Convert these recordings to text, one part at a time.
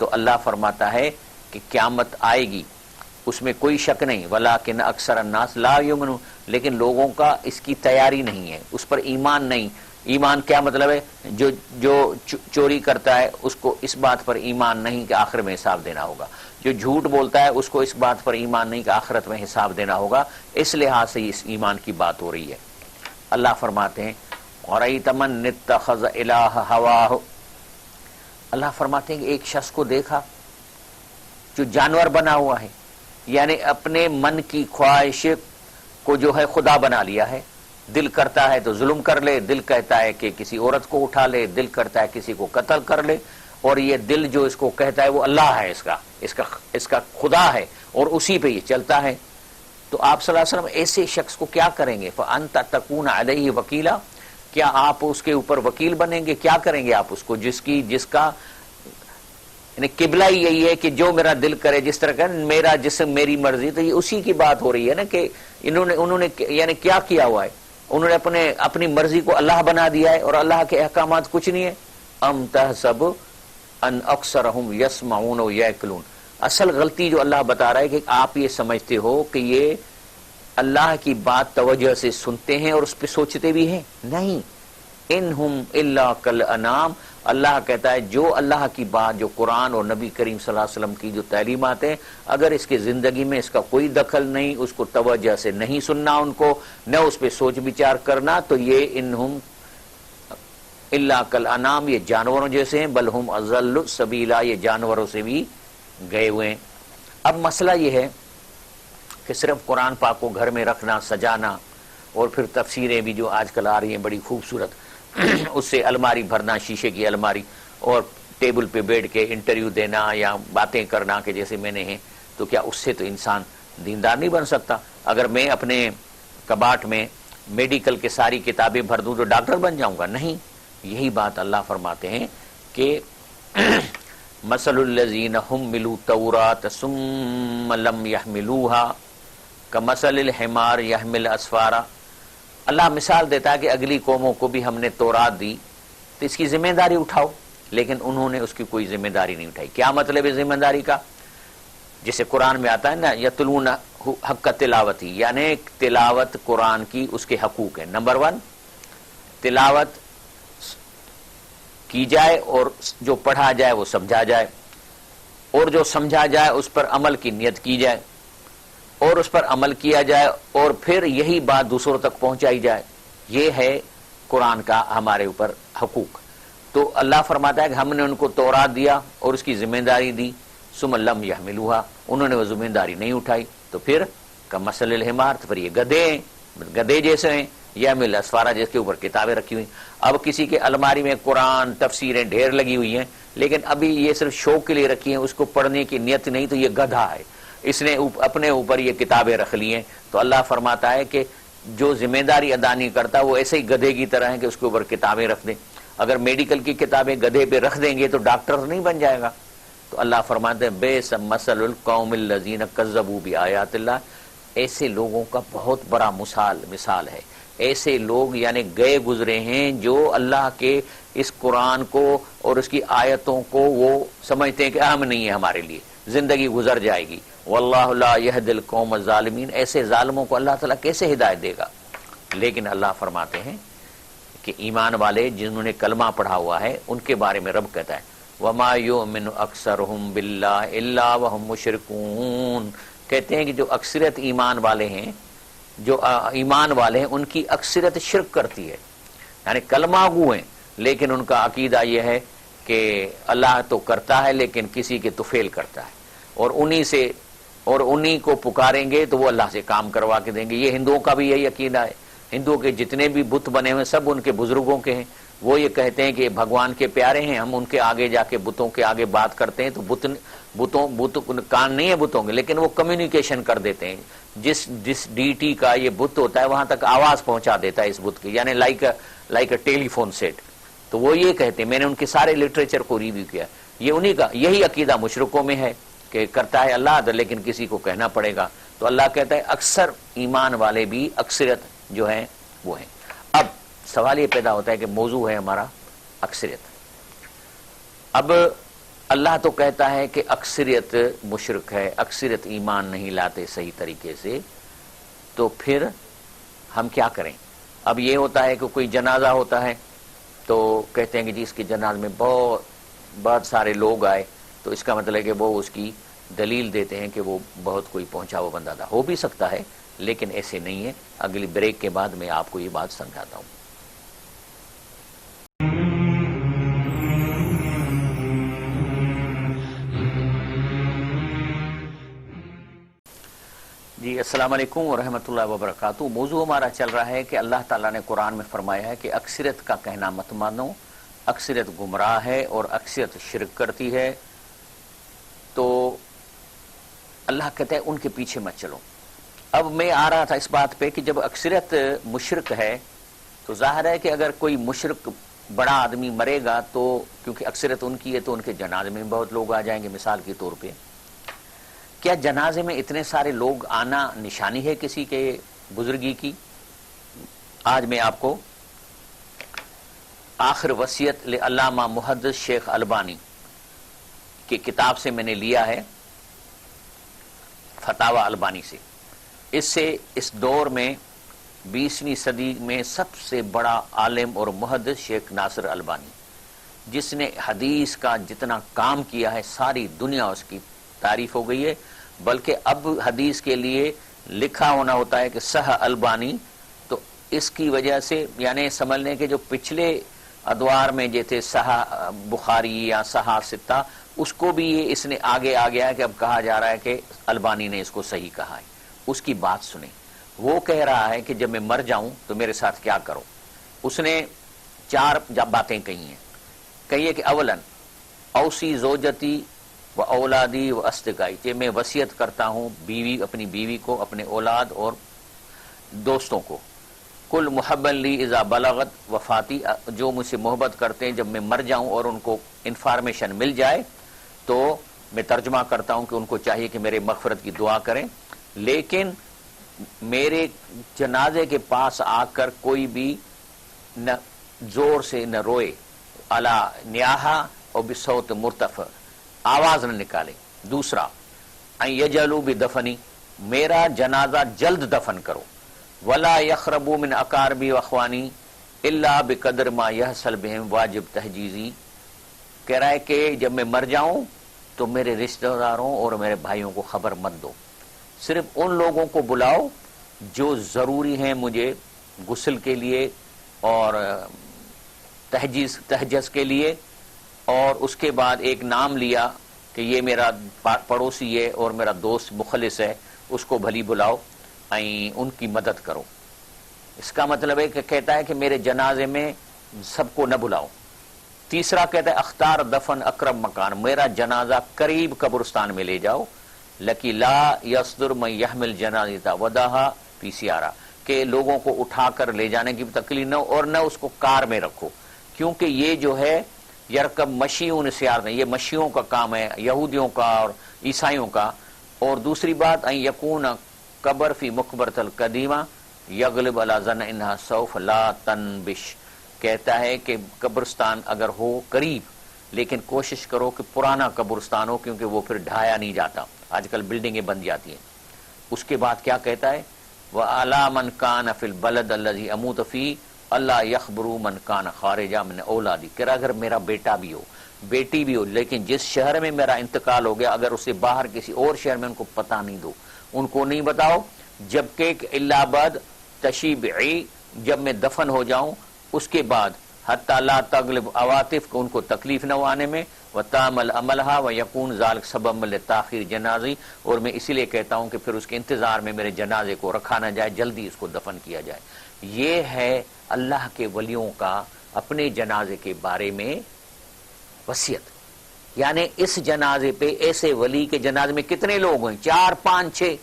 تو اللہ فرماتا ہے کہ قیامت آئے گی، اس میں کوئی شک نہیں، ولیکن اکثر الناس لا یؤمنون، لیکن لوگوں کا اس کی تیاری نہیں ہے، اس پر ایمان نہیں۔ ایمان کیا مطلب ہے؟ جو چوری کرتا ہے اس کو اس بات پر ایمان نہیں کہ آخر میں حساب دینا ہوگا، جو جھوٹ بولتا ہے اس کو اس بات پر ایمان نہیں کہ آخرت میں حساب دینا ہوگا، اس لحاظ سے اس ایمان کی بات ہو رہی ہے۔ اللہ فرماتے ہیں وَرَأَيْتَ مَنِ اتَّخَذَ إِلَٰهَ هَوَاهُ، اللہ فرماتے ہیں کہ ایک شخص کو دیکھا جو جانور بنا ہوا ہے، یعنی اپنے من کی خواہش کو جو ہے خدا بنا لیا ہے، دل کرتا ہے تو ظلم کر لے، دل کہتا ہے کہ کسی عورت کو اٹھا لے، دل کرتا ہے کسی کو قتل کر لے، اور یہ دل جو اس کو کہتا ہے وہ اللہ ہے، اس کا خدا ہے، اور اسی پہ یہ چلتا ہے۔ تو آپ صلی اللہ علیہ وسلم ایسے شخص کو کیا کریں گے؟ فَأَنْتَ تَكُونَ عَلَيْهِ وَكِيلًا، کیا آپ اس کے اوپر وکیل بنیں گے؟ کیا کریں گے آپ اس کو جس کا یعنی قبلہ ہی یہی ہے کہ جو میرا دل کرے، جس طرح کا میرا جسم میری مرضی، تو یہ اسی کی بات ہو رہی ہے نا کہ انہوں نے یعنی کیا کیا ہوا ہے؟ انہوں نے اپنی مرضی کو اللہ بنا دیا ہے، اور اللہ کے احکامات کچھ نہیں ہے۔ ام تحسب ان اکثرهم یسمعون ویعقلون، اصل غلطی جو اللہ بتا رہا ہے کہ آپ یہ سمجھتے ہو کہ یہ اللہ کی بات توجہ سے سنتے ہیں اور اس پہ سوچتے بھی ہیں، نہیں۔ انہم الا کالانعام، اللہ کہتا ہے جو اللہ کی بات، جو قرآن اور نبی کریم صلی اللہ علیہ وسلم کی جو تعلیمات ہیں، اگر اس کی زندگی میں اس کا کوئی دخل نہیں، اس کو توجہ سے نہیں سننا، ان کو نہ اس پہ سوچ بچار کرنا، تو یہ انہم الا کالانعام، یہ جانوروں جیسے ہیں، بل ہم اضل سبیلا، یہ جانوروں سے بھی گئے ہوئے ہیں۔ اب مسئلہ یہ ہے کہ صرف قرآن پاک کو گھر میں رکھنا، سجانا، اور پھر تفسیریں بھی جو آج کل آ رہی ہیں بڑی خوبصورت، اس سے الماری بھرنا، شیشے کی الماری، اور ٹیبل پہ بیٹھ کے انٹرویو دینا یا باتیں کرنا کہ جیسے میں نے ہیں، تو کیا اس سے تو انسان دیندار نہیں بن سکتا؟ اگر میں اپنے کباٹ میں میڈیکل کے ساری کتابیں بھر دوں تو ڈاکٹر بن جاؤں گا؟ نہیں۔ یہی بات اللہ فرماتے ہیں کہ مثل الذین حملوا التوراۃ ثم لم يحملوها کمثل الحمار یحمل اسفارا، اللہ مثال دیتا ہے کہ اگلی قوموں کو بھی ہم نے تورات دی تو اس کی ذمہ داری اٹھاؤ، لیکن انہوں نے اس کی کوئی ذمہ داری نہیں اٹھائی۔ کیا مطلب ہے ذمہ داری کا؟ جسے قرآن میں آتا ہے نا یتلون حق تلاوتی، یعنی تلاوت قرآن کی اس کے حقوق ہیں۔ نمبر 1 تلاوت کی جائے اور جو پڑھا جائے وہ سمجھا جائے، اور جو سمجھا جائے اس پر عمل کی نیت کی جائے، اور اس پر عمل کیا جائے، اور پھر یہی بات دوسروں تک پہنچائی جائے۔ یہ ہے قرآن کا ہمارے اوپر حقوق۔ تو اللہ فرماتا ہے کہ ہم نے ان کو تورات دیا اور اس کی ذمہ داری دی، ثم لم یحملوها، انہوں نے وہ ذمہ داری نہیں اٹھائی، تو پھر کمثل الحمار، تو پھر یہ گدھے جیسے ہیں، یحمل اسفارا، جس کے اوپر کتابیں رکھی ہوئی۔ اب کسی کے الماری میں قرآن تفسیریں ڈھیر لگی ہوئی ہیں، لیکن ابھی یہ صرف شوق کے لیے رکھی ہیں، اس کو پڑھنے کی نیت نہیں، تو یہ گدھا ہے، اس نے اپنے اوپر یہ کتابیں رکھ لی ہیں۔ تو اللہ فرماتا ہے کہ جو ذمہ داری ادا نہیں کرتا وہ ایسے ہی گدھے کی طرح ہے کہ اس کے اوپر کتابیں رکھ دیں۔ اگر میڈیکل کی کتابیں گدھے پہ رکھ دیں گے تو ڈاکٹر نہیں بن جائے گا۔ تو اللہ فرماتے ہیں بئس مثل القوم الذین کذبوا بآیات اللہ، ایسے لوگوں کا بہت بڑا مثال ہے۔ ایسے لوگ یعنی گئے گزرے ہیں جو اللہ کے اس قرآن کو اور اس کی آیتوں کو وہ سمجھتے ہیں کہ اہم نہیں ہے ہمارے لیے، زندگی گزر جائے گی۔ واللہ لا یہدی القوم الظالمین، ایسے ظالموں کو اللہ تعالیٰ کیسے ہدایت دے گا؟ لیکن اللہ فرماتے ہیں کہ ایمان والے جنہوں نے کلمہ پڑھا ہوا ہے ان کے بارے میں رب کہتا ہے وما یؤمن اکثرهم باللہ الا وهم مشرکون، کہتے ہیں کہ جو اکثریت ایمان والے ہیں، جو ایمان والے ہیں ان کی اکثریت شرک کرتی ہے، یعنی کلمہ گو ہیں، لیکن ان کا عقیدہ یہ ہے کہ اللہ تو کرتا ہے لیکن کسی کے طفیل کرتا ہے، اور انہی کو پکاریں گے تو وہ اللہ سے کام کروا کے دیں گے۔ یہ ہندوؤں کا بھی یہی عقیدہ ہے۔ ہندوؤں کے جتنے بھی بت بنے ہوئے سب ان کے بزرگوں کے ہیں، وہ یہ کہتے ہیں کہ بھگوان کے پیارے ہیں، ہم ان کے آگے جا کے بتوں کے آگے بات کرتے ہیں تو بت کان نہیں ہے بتوں کے، لیکن وہ کمیونیکیشن کر دیتے ہیں، جس ڈیٹی کا یہ بت ہوتا ہے وہاں تک آواز پہنچا دیتا ہے اس بت کی، یعنی like a telephone set. تو وہ یہ کہتے ہیں، میں نے ان کے سارے لٹریچر کو ریویو کیا، یہ انہی کا یہی عقیدہ مشرکوں میں ہے کہ کرتا ہے اللہ لیکن کسی کو کہنا پڑے گا۔ تو اللہ کہتا ہے اکثر ایمان والے بھی اکثریت جو ہیں وہ ہیں۔ اب سوال یہ پیدا ہوتا ہے کہ موضوع ہے ہمارا اکثریت۔ اب اللہ تو کہتا ہے کہ اکثریت مشرک ہے، اکثریت ایمان نہیں لاتے صحیح طریقے سے، تو پھر ہم کیا کریں؟ اب یہ ہوتا ہے کہ کوئی جنازہ ہوتا ہے تو کہتے ہیں کہ جی اس کے جنازے میں بہت سارے لوگ آئے، تو اس کا مطلب ہے کہ وہ اس کی دلیل دیتے ہیں کہ وہ بہت کوئی پہنچا ہوا بندہ تھا۔ ہو بھی سکتا ہے لیکن ایسے نہیں ہے۔ اگلی بریک کے بعد میں آپ کو یہ بات سمجھاتا ہوں۔ جی السلام علیکم ورحمۃ اللہ وبرکاتہ۔ موضوع ہمارا چل رہا ہے کہ اللہ تعالیٰ نے قرآن میں فرمایا ہے کہ اکثریت کا کہنا مت مانو، اکثریت گمراہ ہے اور اکثریت شرک کرتی ہے، تو اللہ کہتا ہے ان کے پیچھے مت چلو۔ اب میں آ رہا تھا اس بات پہ کہ جب اکثریت مشرک ہے تو ظاہر ہے کہ اگر کوئی مشرک بڑا آدمی مرے گا تو کیونکہ اکثریت ان کی ہے تو ان کے جنازے میں بہت لوگ آ جائیں گے۔ مثال کے طور پہ کیا جنازے میں اتنے سارے لوگ آنا نشانی ہے کسی کے بزرگی کی؟ آج میں آپ کو آخر وصیت علامہ محدث شیخ البانی کی کتاب سے میں نے لیا ہے، فتاوی البانی سے۔ اس سے اس دور میں 20ویں صدی میں سب سے بڑا عالم اور محدث شیخ ناصر البانی، جس نے حدیث کا جتنا کام کیا ہے ساری دنیا اس کی تعریف ہو گئی ہے، بلکہ اب حدیث کے لیے لکھا ہونا ہوتا ہے کہ صح البانی، تو اس کی وجہ سے یعنی سمجھ لیں کہ جو پچھلے ادوار میں جیسے صح بخاری یا صح ستہ، اس کو بھی یہ اس نے آگے آ گیا ہے کہ اب کہا جا رہا ہے کہ البانی نے اس کو صحیح کہا ہے۔ اس کی بات سنیں، وہ کہہ رہا ہے کہ جب میں مر جاؤں تو میرے ساتھ کیا کرو۔ اس نے 4 باتیں کہی ہیں۔ کہیے کہ اولن اوسی زوجتی و اولادی و استقائی، کہ میں وصیت کرتا ہوں اپنی بیوی کو، اپنے اولاد اور دوستوں کو، کل محبن لی اذا بلغت وفاتی، جو مجھ سے محبت کرتے ہیں جب میں مر جاؤں اور ان کو انفارمیشن مل جائے تو میں ترجمہ کرتا ہوں کہ ان کو چاہیے کہ میرے مغفرت کی دعا کریں، لیکن میرے جنازے کے پاس آ کر کوئی بھی نہ زور سے نہ روئے، علی نیاحا اور بصوت مرتفع، آواز نہ نکالے۔ دوسرا ان یجلوا بدفنی، میرا جنازہ جلد دفن کرو، ولا یخربوا من اقاربی واخوانی الا بقدر ما یحصل بہم واجب تحجیزی، کہہ رہا ہے کہ جب میں مر جاؤں تو میرے رشتہ داروں اور میرے بھائیوں کو خبر مت دو، صرف ان لوگوں کو بلاؤ جو ضروری ہیں مجھے غسل کے لیے اور تحجز کے لیے، اور اس کے بعد ایک نام لیا کہ یہ میرا پڑوسی ہے اور میرا دوست مخلص ہے، اس کو بھلی بلاؤ، ان کی مدد کرو۔ اس کا مطلب ہے کہ کہتا ہے کہ میرے جنازے میں سب کو نہ بلاؤ۔ تیسرا کہتا ہے اختار دفن اقرب مکان، میرا جنازہ قریب قبرستان میں لے جاؤ، لکی لا یصدر من یحمل جنازہ وداہا فی سیارہ، کہ لوگوں کو اٹھا کر لے جانے کی تکلیف نہ ہو، اور نہ اس کو کار میں رکھو، کیونکہ یہ جو ہے یرکب مشیون سیار نہیں، یہ مشیوں کا کام ہے، یہودیوں کا اور عیسائیوں کا۔ اور دوسری بات ان یکون قبر فی مقبرۃ القدیمہ یغلب علی ظن انہا سوف لا تنبش، کہتا ہے کہ قبرستان اگر ہو قریب لیکن کوشش کرو کہ پرانا قبرستان ہو، کیونکہ وہ پھر ڈھایا نہیں جاتا، آج کل بلڈنگیں بن جاتی ہیں۔ اس کے بعد کیا کہتا ہے وَعَلَى مَنْ كَانَ فِي الْبَلَدِ الَّذِي أَمُوتُ فِيهِ اللہ یخبروا من کان خارجا من اولادی، کہ اگر میرا بیٹا بھی ہو بیٹی بھی ہو لیکن جس شہر میں میرا انتقال ہو گیا اگر اسے باہر کسی اور شہر میں ان کو پتہ نہیں دو، ان کو نہیں بتاؤ، جبکہ الا بعد تشیبعی، جب میں دفن ہو جاؤں اس کے بعد حتی لا تغلب عواطف، کو ان کو تکلیف نہ ہو آنے میں، وتعمل عملها ويكون ذلك سبب لتاخیر جنازی، اور میں اسی لیے کہتا ہوں کہ پھر اس کے انتظار میں میرے جنازے کو رکھا نہ جائے، جلدی اس کو دفن کیا جائے۔ یہ ہے اللہ کے ولیوں کا اپنے جنازے کے بارے میں وصیت۔ یعنی اس جنازے پہ ایسے ولی کے جنازے میں کتنے لوگ ہیں؟ 4 5 6،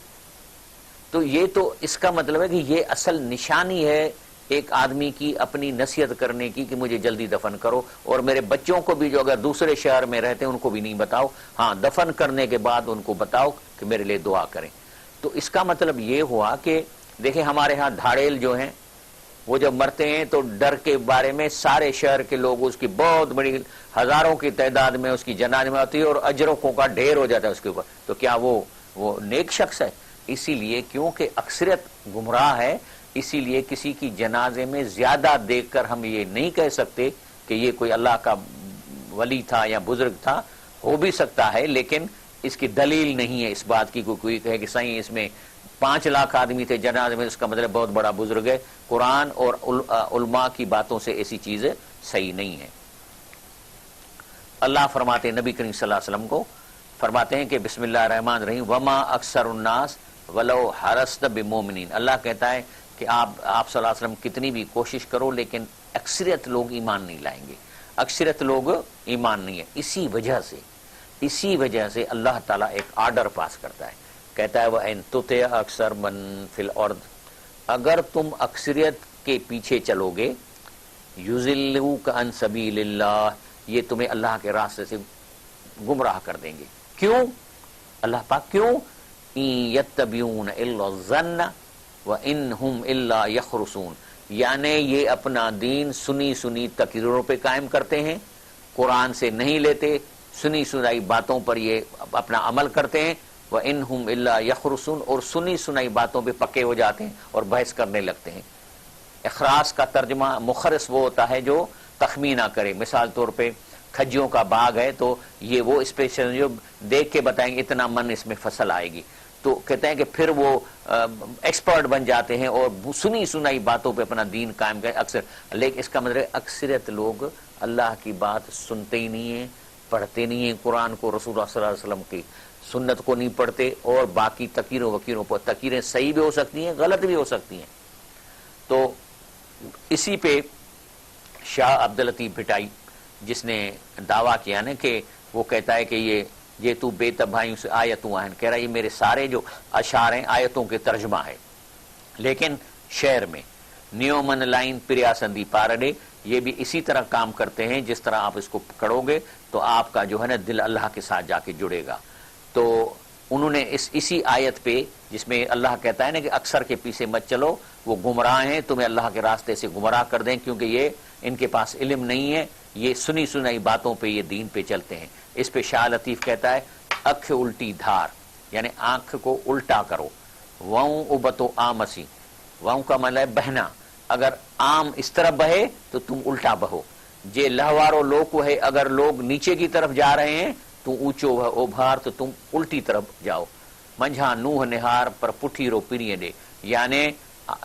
تو یہ تو اس کا مطلب ہے کہ یہ اصل نشانی ہے ایک آدمی کی اپنی نصیحت کرنے کی کہ مجھے جلدی دفن کرو، اور میرے بچوں کو بھی جو اگر دوسرے شہر میں رہتے ہیں ان کو بھی نہیں بتاؤ، ہاں دفن کرنے کے بعد ان کو بتاؤ کہ میرے لیے دعا کریں۔ تو اس کا مطلب یہ ہوا کہ دیکھیں ہمارے ہاں دھاڑیل جو ہیں وہ جب مرتے ہیں تو ڈر کے بارے میں سارے شہر کے لوگ اس کی بہت بڑی ہزاروں کی تعداد میں اس کی جنازے میں آتی ہے اور اجروں کا ڈھیر ہو جاتا ہے اس کے اوپر. تو کیا وہ نیک شخص ہے؟ اسی لیے کیونکہ اکثریت گمراہ ہے، اسی لیے کسی کی جنازے میں زیادہ دیکھ کر ہم یہ نہیں کہہ سکتے کہ یہ کوئی اللہ کا ولی تھا یا بزرگ تھا. ہو بھی سکتا ہے لیکن اس کی دلیل نہیں ہے اس بات کی. کوئی کہے کہ صحیح اس میں 5 لاکھ آدمی تھے جنازے میں، اس کا مطلب بہت بڑا بزرگ ہے. قرآن اور علماء کی باتوں سے ایسی چیزیں صحیح نہیں ہے. اللہ فرماتے ہیں نبی کریم صلی اللہ علیہ وسلم کو فرماتے ہیں کہ بسم اللہ الرحمن الرحیم وما اکثر الناس ولو حرصت بمؤمنین. اللہ کہتا ہے کہ آپ صلی اللہ علیہ وسلم کتنی بھی کوشش کرو لیکن اکثریت لوگ ایمان نہیں لائیں گے، اکثریت لوگ ایمان نہیں ہے. اسی وجہ سے اللہ تعالیٰ ایک آرڈر پاس کرتا ہے، کہتا ہے وَإِن تُطِعْ أَكْثَرَ مَن فِي الْأَرْضِ، اگر تم اکثریت کے پیچھے چلو گے يُضِلُّوكَ عَن سَبِيلِ اللَّهِ، یہ تمہیں اللہ کے راستے سے گمراہ کر دیں گے. کیوں؟ اللہ پاک کیوں؟ إِن يَتَّبِعُونَ إِلَّا الظَّنَّ وَإِنْ هُمْ إِلَّا يَخْرُصُونَ، یعنی یہ اپنا دین سنی تقریروں پہ قائم کرتے ہیں، قرآن سے نہیں لیتے، سنی سنائی باتوں پر یہ اپنا عمل کرتے ہیں. وَإِنْهُمْ إِلَّا يَخْرُصُونَ، اور سنی سنائی باتوں پہ پکے ہو جاتے ہیں اور بحث کرنے لگتے ہیں. اخراس کا ترجمہ مخرص وہ ہوتا ہے جو تخمینہ کرے. مثال طور پہ کھجیوں کا باغ ہے تو یہ وہ اسپیشل جو دیکھ کے بتائیں گے اتنا من اس میں فصل آئے گی، تو کہتے ہیں کہ پھر وہ ایکسپرٹ بن جاتے ہیں اور سنی سنائی باتوں پہ اپنا دین قائم کریں اکثر. لیکن اس کا مطلب اکثریت لوگ اللہ کی بات سنتے ہی نہیں ہیں، پڑھتے نہیں ہیں قرآن کو، رسول اللہ صلی اللہ علیہ وسلم کی سنت کو نہیں پڑھتے، اور باقی تقریروں وکیروں پر تقریریں صحیح بھی ہو سکتی ہیں غلط بھی ہو سکتی ہیں. تو اسی پہ شاہ عبداللطیف بھٹائی جس نے دعویٰ کیا نا کہ وہ کہتا ہے کہ یہ تو بے تباہیوں سے آیتوں آہن، کہہ رہا ہے یہ میرے سارے جو اشعار ہیں آیتوں کے ترجمہ ہے، لیکن شعر میں نیومن لائن پریاسندی پارڈے یہ بھی اسی طرح کام کرتے ہیں جس طرح آپ اس کو پکڑو گے تو آپ کا جو ہے نا دل اللہ کے ساتھ جا کے جڑے گا. تو انہوں نے اسی آیت پہ جس میں اللہ کہتا ہے نا کہ اکثر کے پیچھے مت چلو، وہ گمراہ ہیں، تمہیں اللہ کے راستے سے گمراہ کر دیں کیونکہ یہ ان کے پاس علم نہیں ہے، یہ سنی سنائی باتوں پہ یہ دین پہ چلتے ہیں. اس پہ شاہ لطیف کہتا ہے اکھ الٹی دھار، یعنی آنکھ کو الٹا کرو. وَاؤں ابتو آمسی، وَاؤں کا مطلب ہے بہنا، اگر آم اس طرف بہے تو تم الٹا بہو. جے لہوارو لوکو ہے، اگر لوگ نیچے کی طرف جا رہے ہیں تو اونچو اوبھار تو تم الٹی طرف جاؤ. منجھا نوح نہار پر پٹھی رو پیریے دے، یعنی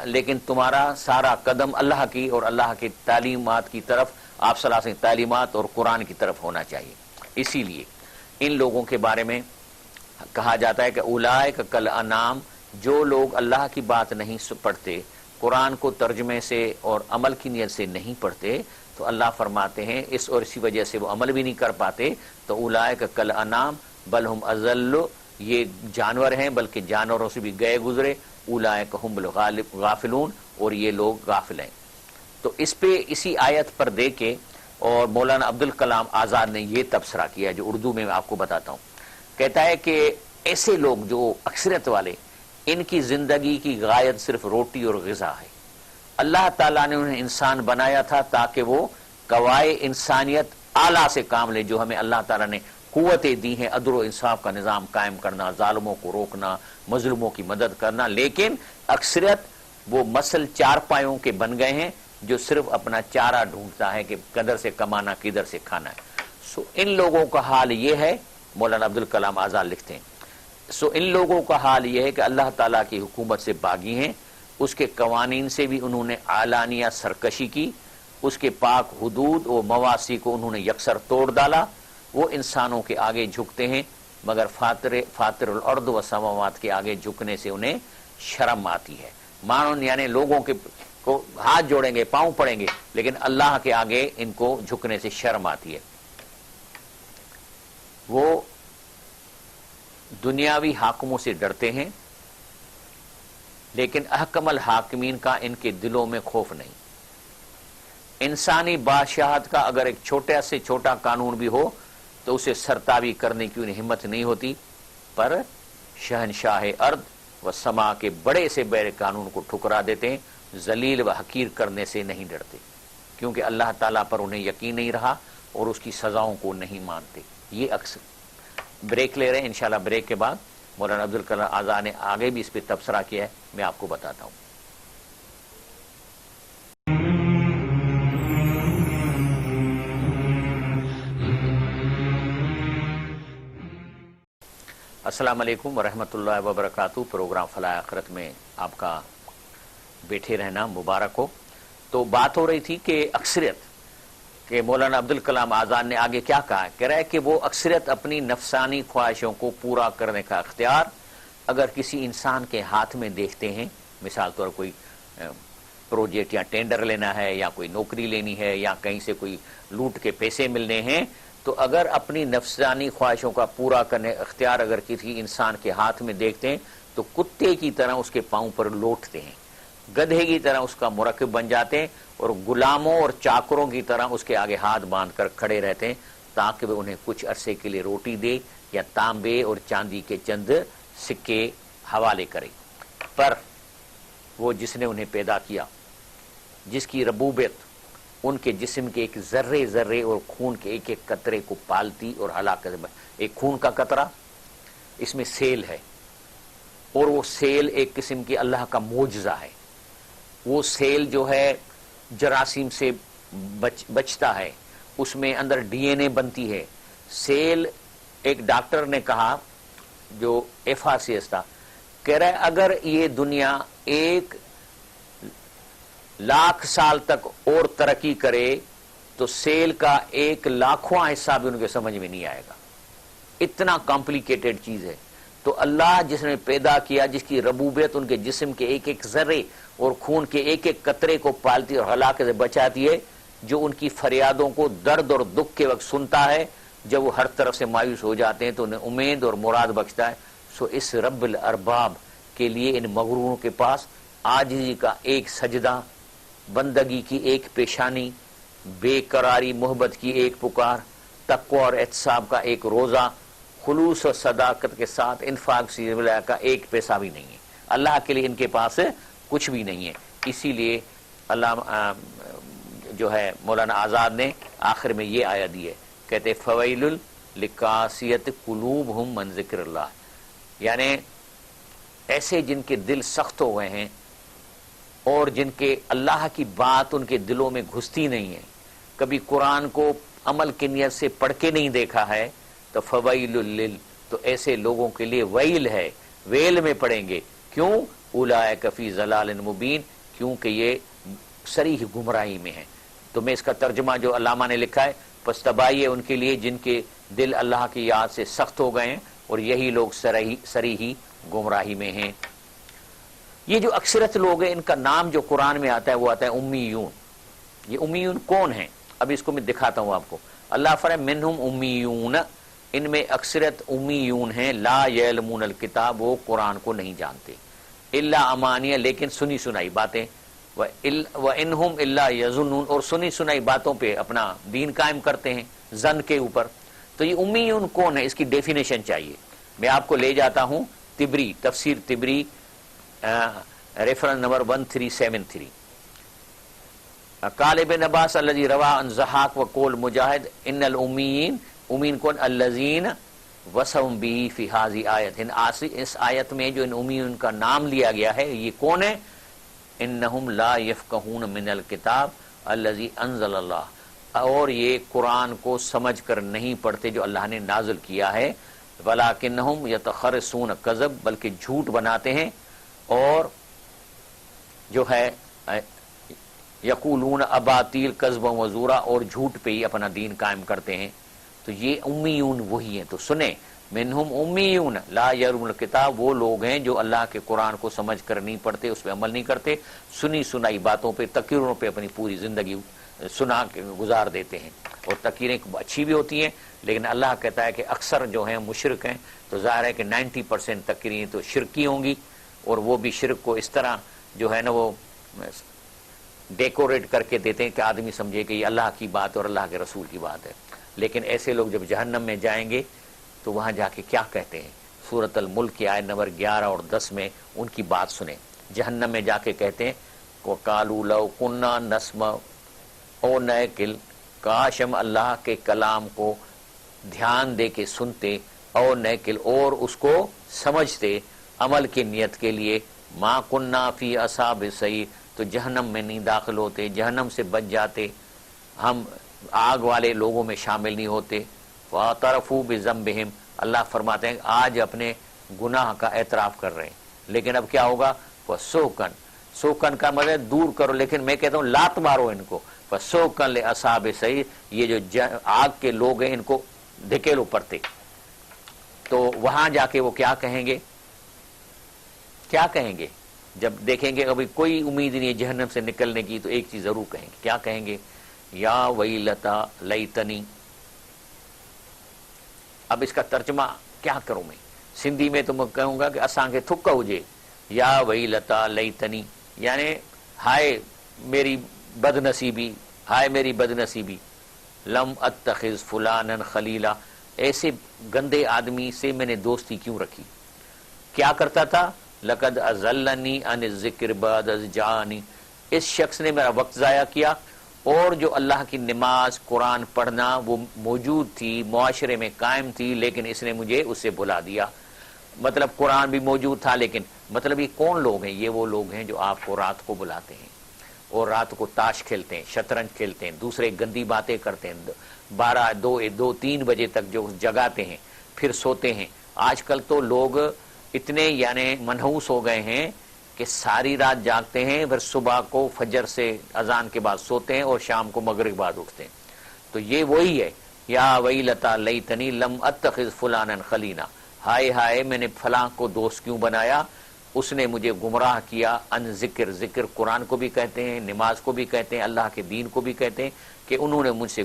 لیکن تمہارا سارا قدم اللہ کی اور اللہ کی تعلیمات کی طرف، آپ صلی اللہ علیہ وسلم تعلیمات اور قرآن کی طرف ہونا چاہیے. اسی لیے ان لوگوں کے بارے میں کہا جاتا ہے کہ اولئک کل انعام، جو لوگ اللہ کی بات نہیں پڑھتے، قرآن کو ترجمے سے اور عمل کی نیت سے نہیں پڑھتے، تو اللہ فرماتے ہیں اس اور اسی وجہ سے وہ عمل بھی نہیں کر پاتے. تو اولئک کل انعام بل ہم اضل، یہ جانور ہیں بلکہ جانوروں سے بھی گئے گزرے. اولئک ہم الغافلون، اور یہ لوگ غافل ہیں. تو اس پہ اسی آیت پر دے کے اور مولانا عبدالکلام آزاد نے یہ تبصرہ کیا جو اردو میں آپ کو بتاتا ہوں. کہتا ہے کہ ایسے لوگ جو اکثریت والے، ان کی زندگی کی غایت صرف روٹی اور غذا ہے. اللہ تعالیٰ نے انہیں انسان بنایا تھا تاکہ وہ قواعد انسانیت اعلیٰ سے کام لے، جو ہمیں اللہ تعالیٰ نے قوتیں دی ہیں، عدل و انصاف کا نظام قائم کرنا، ظالموں کو روکنا، مظلوموں کی مدد کرنا. لیکن اکثریت وہ مسل چار پایوں کے بن گئے ہیں جو صرف اپنا چارہ ڈھونڈتا ہے کہ کدھر سے کمانا کدھر سے کھانا ہے. ان لوگوں کا حال یہ ہے، مولانا عبدالکلام آزاد لکھتے ہیں، ان لوگوں کا حال یہ ہے کہ اللہ تعالیٰ کی حکومت سے باغی ہیں، اس کے قوانین سے بھی انہوں نے اعلانیہ سرکشی کی، اس کے پاک حدود و مواسی کو انہوں نے یکسر توڑ ڈالا. وہ انسانوں کے آگے جھکتے ہیں مگر فاطر الارض و سماوات کے آگے جھکنے سے انہیں شرم آتی ہے. مانو یعنی لوگوں کے کو ہاتھ جوڑیں گے، پاؤں پڑیں گے، لیکن اللہ کے آگے ان کو جھکنے سے شرم آتی ہے. وہ دنیاوی حاکموں سے ڈرتے ہیں لیکن احکم الحاکمین کا ان کے دلوں میں خوف نہیں. انسانی بادشاہت کا اگر ایک چھوٹا سے چھوٹا قانون بھی ہو تو اسے سرتابی کرنے کی انہیں ہمت نہیں ہوتی، پر شہنشاہ ارض و سما کے بڑے سے بڑے قانون کو ٹھکرا دیتے ہیں ذلیل و حقیر کرنے سے نہیں ڈرتے، کیونکہ اللہ تعالیٰ پر انہیں یقین نہیں رہا اور اس کی سزاؤں کو نہیں مانتے۔ یہ اکثر بریک لے رہے ہیں، انشاءاللہ بریک کے بعد مولانا عبدالکلام آزاد نے آگے بھی اس پہ تبصرہ کیا ہے، میں آپ کو بتاتا ہوں۔ السلام علیکم ورحمۃ اللہ وبرکاتہ۔ پروگرام فلاح آخرت میں آپ کا بیٹھے رہنا مبارک ہو۔ تو بات ہو رہی تھی کہ اکثریت، کہ مولانا عبدالکلام آزاد نے آگے کیا کہا، کہہ رہا ہے کہ وہ اکثریت اپنی نفسانی خواہشوں کو پورا کرنے کا اختیار اگر کسی انسان کے ہاتھ میں دیکھتے ہیں، مثال طور کوئی پروجیکٹ یا ٹینڈر لینا ہے یا کوئی نوکری لینی ہے یا کہیں سے کوئی لوٹ کے پیسے ملنے ہیں، تو اگر اپنی نفسانی خواہشوں کا پورا کرنے اختیار اگر کسی انسان کے ہاتھ میں دیکھتے ہیں تو کتے کی طرح اس کے پاؤں پر لوٹتے ہیں، گدھے کی طرح اس کا مرکب بن جاتے ہیں اور غلاموں اور چاکروں کی طرح اس کے آگے ہاتھ باندھ کر کھڑے رہتے ہیں تاکہ وہ انہیں کچھ عرصے کے لیے روٹی دے یا تانبے اور چاندی کے چند سکے حوالے کرے۔ پر وہ جس نے انہیں پیدا کیا، جس کی ربوبیت ان کے جسم کے ایک ذرے ذرے اور خون کے ایک ایک قطرے کو پالتی اور ہلاکت، ایک خون کا قطرہ اس میں سیل ہے، اور وہ سیل ایک قسم کی اللہ کا معجزہ ہے۔ وہ سیل جو ہے جراثیم سے بچتا ہے، اس میں اندر ڈی این اے بنتی ہے۔ سیل، ایک ڈاکٹر نے کہا جو ایفاسیس تھا، کہہ رہا ہے اگر یہ دنیا 1,00,000 سال تک اور ترقی کرے تو سیل کا 1,00,000واں حصہ بھی ان کے سمجھ میں نہیں آئے گا، اتنا کمپلیکیٹڈ چیز ہے۔ تو اللہ جس نے پیدا کیا، جس کی ربوبیت ان کے جسم کے ایک ایک ذرے اور خون کے ایک ایک قطرے کو پالتی اور ہلاکت سے بچاتی ہے، جو ان کی فریادوں کو درد اور دکھ کے وقت سنتا ہے، جب وہ ہر طرف سے مایوس ہو جاتے ہیں تو انہیں امید اور مراد بخشتا ہے۔ سو اس رب الارباب کے لیے ان مغروروں کے پاس عاجزی کا ایک سجدہ، بندگی کی ایک پیشانی، بے قراری محبت کی ایک پکار، تقوی اور احتساب کا ایک روزہ، خلوص و صداقت کے ساتھ انفاق سبیل اللہ کا ایک پیسہ بھی نہیں ہے۔ اللہ کے لیے ان کے پاس کچھ بھی نہیں ہے۔ اسی لیے اللہ جو ہے مولانا آزاد نے آخر میں یہ آیت دی ہے، کہتے فویل لقاسیت قلوبہم من ذکر اللہ، یعنی ایسے جن کے دل سخت ہو گئے ہیں اور جن کے اللہ کی بات ان کے دلوں میں گھستی نہیں ہے، کبھی قرآن کو عمل کی نیت سے پڑھ کے نہیں دیکھا ہے، تو فویل لل، تو ایسے لوگوں کے لیے ویل ہے، ویل میں پڑیں گے۔ کیوں؟ اولئک فی ضلال مبین، کیونکہ یہ صریح گمراہی میں ہیں۔ تو میں اس کا ترجمہ جو علامہ نے لکھا ہے، پس تباہی ہے ان کے لیے جن کے دل اللہ کی یاد سے سخت ہو گئے ہیں، اور یہی لوگ صریح گمراہی میں ہیں۔ یہ جو اکثرت لوگ ہیں، ان کا نام جو قرآن میں آتا ہے وہ آتا ہے امیون۔ یہ امیون کون ہیں؟ اب اس کو میں دکھاتا ہوں آپ کو۔ اللہ فرمائے منہم امیون، ان میں اکثرت امیون ہیں، لا یعلمون الکتاب، وہ قرآن کو نہیں جانتے، الا امانیہ، لیکن سنی سنائی باتیں، وَإِنْهُمْ إِلَّا يَظُنُّونَ، اور سنی سنائی باتوں پہ اپنا دین قائم کرتے ہیں، ظن کے اوپر۔ تو یہ امیون کون ہے، اس کی ڈیفینیشن چاہیے۔ میں آپ کو لے جاتا ہوں تبری، تفسیر تبری، ریفرنس نمبر 1373۔ قال ابن عباس الذي روى عن ضحاك وقول مجاہد ان الامیین، امین کون؟ الذین وصفهم به في هذه آیت، اس آیت میں جو ان امیین کا نام لیا گیا ہے یہ کون ہے؟ انہم لا یفقہون من الکتاب الذی انزل اللہ، اور یہ قرآن کو سمجھ کر نہیں پڑھتے جو اللہ نے نازل کیا ہے، ولکنہم یتخرصون کذب، بلکہ جھوٹ بناتے ہیں اور جو ہے یقولون اباطیل کذب و زورا، اور جھوٹ پہ ہی اپنا دین قائم کرتے ہیں۔ تو یہ امیون وہی ہیں۔ تو سنیں، منہم امیون لا یعلمون الکتاب، وہ لوگ ہیں جو اللہ کے قرآن کو سمجھ کر نہیں پڑھتے، اس پہ عمل نہیں کرتے، سنی سنائی باتوں پہ، تقریروں پہ اپنی پوری زندگی سنا کے گزار دیتے ہیں۔ اور تقریریں اچھی بھی ہوتی ہیں، لیکن اللہ کہتا ہے کہ اکثر جو ہیں مشرک ہیں، تو ظاہر ہے کہ 90% تقریریں تو شرکی ہوں گی، اور وہ بھی شرک کو اس طرح جو ہے نا وہ ڈیکوریٹ کر کے دیتے ہیں کہ آدمی سمجھے کہ یہ اللہ کی بات اور اللہ کے رسول کی بات ہے۔ لیکن ایسے لوگ جب جہنم میں جائیں گے تو وہاں جا کے کیا کہتے ہیں؟ سورۃ الملک کی آیت نمبر 11 اور 10 میں ان کی بات سنیں۔ جہنم میں جا کے کہتے ہیں وقالوا لو كنا نسمع او نعقل، کاش ہم اللہ کے کلام کو دھیان دے کے سنتے، او نعقل اور اس کو سمجھتے عمل کی نیت کے لیے، ما کننا فی اصحاب السعیر، تو جہنم میں نہیں داخل ہوتے، جہنم سے بچ جاتے، ہم آگ والے لوگوں میں شامل نہیں ہوتے۔ فاعترفوا بذنبہم، اللہ فرماتے ہیں آج اپنے گناہ کا اعتراف کر رہے ہیں، لیکن اب کیا ہوگا؟ فسوکن، سوکن کا مطلب دور کرو، لیکن میں کہتا ہوں لات مارو ان کو، فسوکن لاصحاب السعیر، یہ جو آگ کے لوگ ہیں ان کو دھکیلو پڑتے۔ تو وہاں جا کے وہ کیا کہیں گے؟ کیا کہیں گے جب دیکھیں گے ابھی کوئی امید نہیں ہے جہنم سے نکلنے کی؟ تو ایک چیز ضرور کہیں گے، کیا کہیں گے؟ یا ویلتا لیتنی۔ اب اس کا ترجمہ کیا کروں میں؟ سندھی میں تو میں کہوں گا کہ اساں کے تھک ہوجے، یا ویلتا لیتنی، یعنی ہائے میری بد نصیبی، ہائے میری بد نصیبی، لم اتخذ فلانا خلیلا، ایسے گندے آدمی سے میں نے دوستی کیوں رکھی؟ کیا کرتا تھا؟ لقد اضلنی عن الذکر بعد اذ جاءنی، اس شخص نے میرا وقت ضائع کیا، اور جو اللہ کی نماز قرآن پڑھنا وہ موجود تھی، معاشرے میں قائم تھی، لیکن اس نے مجھے اس سے بلا دیا۔ مطلب قرآن بھی موجود تھا، لیکن مطلب یہ کون لوگ ہیں؟ یہ وہ لوگ ہیں جو آپ کو رات کو بلاتے ہیں اور رات کو تاش کھیلتے ہیں، شطرنج کھیلتے ہیں، دوسرے گندی باتیں کرتے ہیں، 12 2 3 بجے تک جو جگاتے ہیں پھر سوتے ہیں۔ آج کل تو لوگ اتنے یعنی منحوس ہو گئے ہیں کہ ساری رات جاگتے ہیں، پھر صبح کو فجر سے اذان کے بعد سوتے ہیں اور شام کو مغرب کے بعد اٹھتے ہیں۔ تو یہ وہی ہے، یا ویلتا لیتنی لم اتخذ فلانا خلیلا، ہائے ہائے میں نے فلاں کو دوست کیوں بنایا، اس نے مجھے گمراہ کیا ان ذکر، ذکر قرآن کو بھی کہتے ہیں، نماز کو بھی کہتے ہیں، اللہ کے دین کو بھی کہتے ہیں، کہ انہوں نے مجھ سے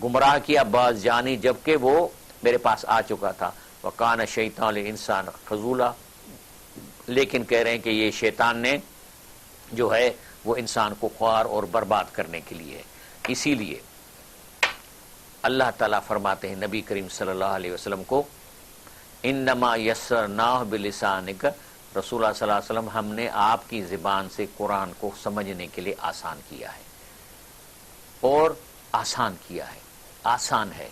گمراہ کیا بعض جانی، جبکہ وہ میرے پاس آ چکا تھا۔ وکان شیطان انسان خذولا، لیکن کہہ رہے ہیں کہ یہ شیطان نے جو ہے وہ انسان کو خوار اور برباد کرنے کے لیے ہے۔ اسی لیے اللہ تعالیٰ فرماتے ہیں نبی کریم صلی اللہ علیہ وسلم کو، انما یسرناہ بلسانک، رسول اللہ صلی اللہ علیہ وسلم ہم نے آپ کی زبان سے قرآن کو سمجھنے کے لیے آسان کیا ہے، اور آسان کیا ہے، آسان ہے،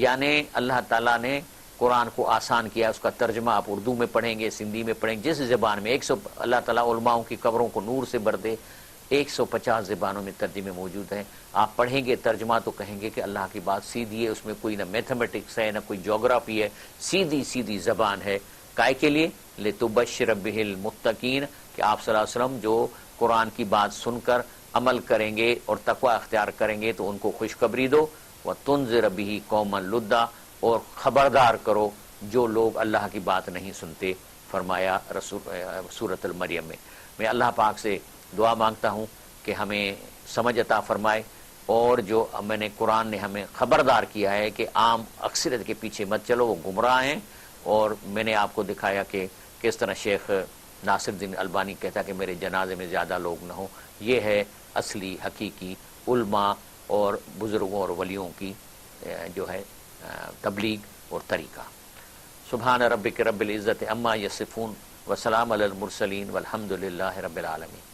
یعنی اللہ تعالیٰ نے قرآن کو آسان کیا، اس کا ترجمہ آپ اردو میں پڑھیں گے، سندھی میں پڑھیں گے، جس زبان میں اللہ تعالیٰ علماؤں کی قبروں کو نور سے بھر دے، 150 زبانوں میں ترجمے موجود ہیں، آپ پڑھیں گے ترجمہ تو کہیں گے کہ اللہ کی بات سیدھی ہے، اس میں کوئی نہ میتھمیٹکس ہے نہ کوئی جغرافی ہے، سیدھی سیدھی زبان ہے۔ کائے کے لیے؟ لتبشر بہ المتقین، کہ آپ صلی اللہ علیہ وسلم جو قرآن کی بات سن کر عمل کریں گے اور تقوی اختیار کریں گے تو ان کو خوشخبری دو، وتنذر بہ قوما لدا، اور خبردار کرو جو لوگ اللہ کی بات نہیں سنتے، فرمایا سورۃ المریم میں۔ میں اللہ پاک سے دعا مانگتا ہوں کہ ہمیں سمجھ عطا فرمائے، اور جو میں نے قرآن نے ہمیں خبردار کیا ہے کہ عام اکثریت کے پیچھے مت چلو، وہ گمراہ ہیں، اور میں نے آپ کو دکھایا کہ کس طرح شیخ ناصر الدین البانی کہتا ہے کہ میرے جنازے میں زیادہ لوگ نہ ہوں۔ یہ ہے اصلی حقیقی علماء اور بزرگوں اور ولیوں کی جو ہے تبلیغ اور طریقہ۔ سبحان ربک رب العزت عما یصفون وسلام علی المرسلین والحمد للہ رب العالمین۔